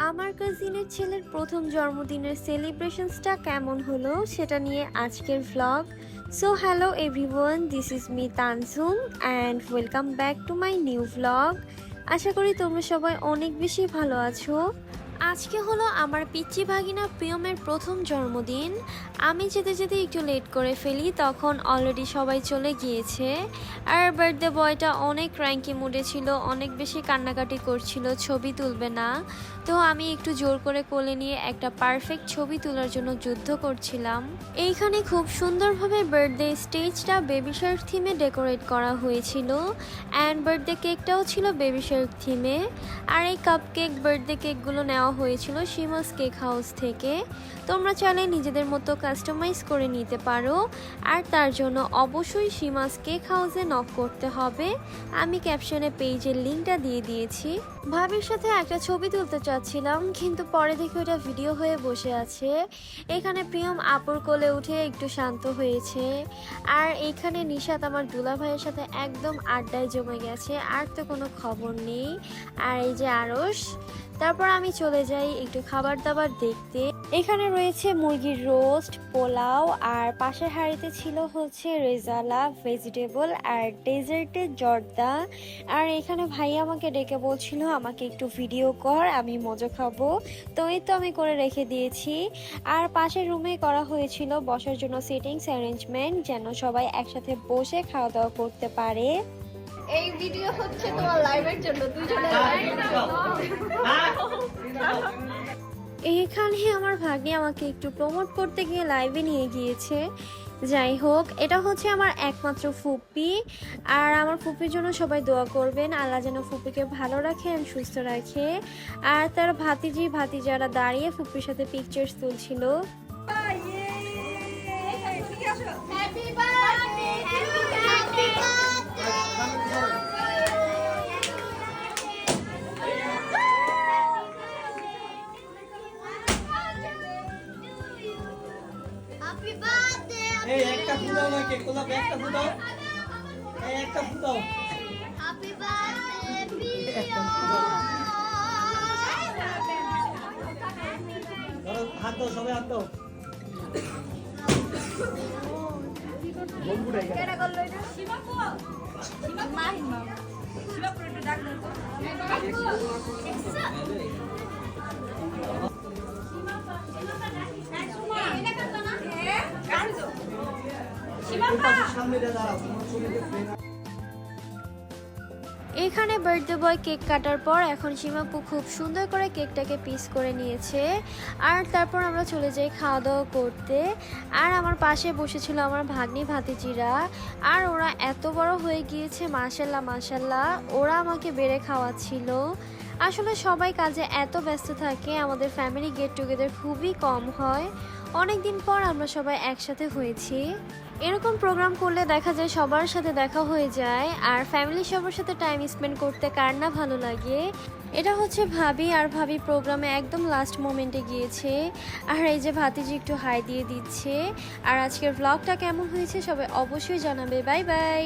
আমার কাজিনের ছেলের প্রথম জন্মদিনের সেলিব্রেশনসটা কেমন হলো সেটা নিয়ে আজকের vlog. So hello everyone, this is me Tanjum and welcome back to my new vlog. আশা করি তোমরা সবাই অনেক বেশি ভালো আছো। আজকে হলো আমার পিচ্চি ভাগিনা প্রিয়মের প্রথম জন্মদিন। আমি যেতে যেতে একটু লেট করে ফেলি, তখন অলরেডি সবাই চলে গিয়েছে। আর বার্থডে বয়টা অনেক ক্র্যাঙ্কি মুডে ছিল, অনেক বেশি কান্নাকাটি করছিল, ছবি তুলবে না। তো আমি একটু জোর করে কোলে নিয়ে একটা পারফেক্ট ছবি তোলার জন্য যুদ্ধ করছিলাম। এইখানে খুব সুন্দরভাবে বার্থডে স্টেজটা বেবি শার্ক থিমে ডেকোরেট করা হয়েছিল অ্যান্ড বার্থডে কেকটাও ছিল বেবি শার্ক থিমে। আর এই কাপ কেক বার্থডে কেকগুলো নেওয়া হয়েছিল সীমাস কেক হাউস থেকে। তোমরা চাইলে নিজেদের মতো কাস্টমাইজ করে নিতে পারো, আর তার জন্য অবশ্যই সীমাস কেক হাউসে নক করতে হবে। আমি ক্যাপশনে পেজের লিঙ্কটা দিয়ে দিয়েছি। ভাবির সাথে একটা ছবি তুলতে চাচ্ছিলাম, কিন্তু পরে দেখে ওটা ভিডিও হয়ে বসে আছে। এখানে প্রিয়ম আপুর কোলে উঠে একটু শান্ত হয়েছে, আর এখানে নিশাত আমার দুলা ভাইয়ের সাথে একদম আড্ডায় জমে গেছে, আর তো কোনো খবর নেই। আর এই যে আরশ। তারপর আমি চলে যাই একটু খাবার দাবার দেখতে। এখানে রয়েছে মুরগির রোস্ট, পোলাও, আর পাশের হাঁড়িতে ছিল হচ্ছে রেজালা ভেজিটেবল আর ডেজার্টের জর্দা। আর এখানে ভাই আমাকে ডেকে বলছিল আমাকে একটু ভিডিও কর, আমি মজা খাবো। তো এই তো আমি করে রেখে দিয়েছি। আর পাশের রুমে করা হয়েছিল বসার জন্য সিটিংস অ্যারেঞ্জমেন্ট, যেন সবাই একসাথে বসে খাওয়া দাওয়া করতে পারে। এই ভিডিও হচ্ছে তোমার লাইভের জন্য, দুইজনের লাইভ। এখানে আমার ভাগ্নি আমাকে একটু প্রমোট করতে গিয়ে লাইভে নিয়ে গিয়েছে। যাই হোক, এটা হচ্ছে আমার একমাত্র ফুপি, আর আমার ফুপির জন্য সবাই দোয়া করবেন, আল্লাহ যেন ফুপিকে ভালো রাখে আর সুস্থ রাখে। আর তার ভাতিজি ভাতিজারা দাঁড়িয়ে ফুপির সাথে পিকচার্স তুলছিল। Happy birthday, happy birthday. এই একটা ফুটাও না, কেক কোলা একটা ফুটাও, এই একটা ফুটাও, হ্যাপি বার্থডে একটা প্রিয়। ফুটাও। ধরো, হাত দাও, সবাই হাত দাও। বন্ধুরাই কেডা করলো এটা? শিবাপু, মাহিমা, শিবাপুর একটু ডাক দাও তো। সামনে দাঁড়াও, তোমার ছবিতে ফ্রেম। এখানে বার্থডে বয় কেক কাটার পর এখন সীমাপু খুব সুন্দর করে কেকটাকে পিস করে নিয়েছে। আর তারপর আমরা চলে যাই খাওয়া দাওয়া করতে। আর আমার পাশে বসেছিল আমার ভাগ্নি ভাতিজিরা, আর ওরা এত বড় হয়ে গিয়েছে, মাশাল্লাহ মাশাল্লাহ। ওরা আমাকে বেড়ে খাওয়াচ্ছিল। আসলে সবাই কাজে এত ব্যস্ত থাকে, আমাদের ফ্যামিলি গেট টুগেদার খুবই কম হয়। অনেক দিন পর আমরা সবাই একসাথে হয়েছি। এরকম প্রোগ্রাম করলে দেখা যায় সবার সাথে দেখা হয়ে যায়, আর ফ্যামিলি সবার সাথে টাইম স্পেন্ড করতে কার না ভালো লাগে। এটা হচ্ছে ভাবি, আর ভাবি প্রোগ্রামে একদম লাস্ট মোমেন্টে গিয়েছে। আর এই যে ভাতিজি একটু হাই দিয়ে দিচ্ছে। আর আজকের ভ্লগটা কেমন হয়েছে সবাই অবশ্যই জানাবে। Bye bye.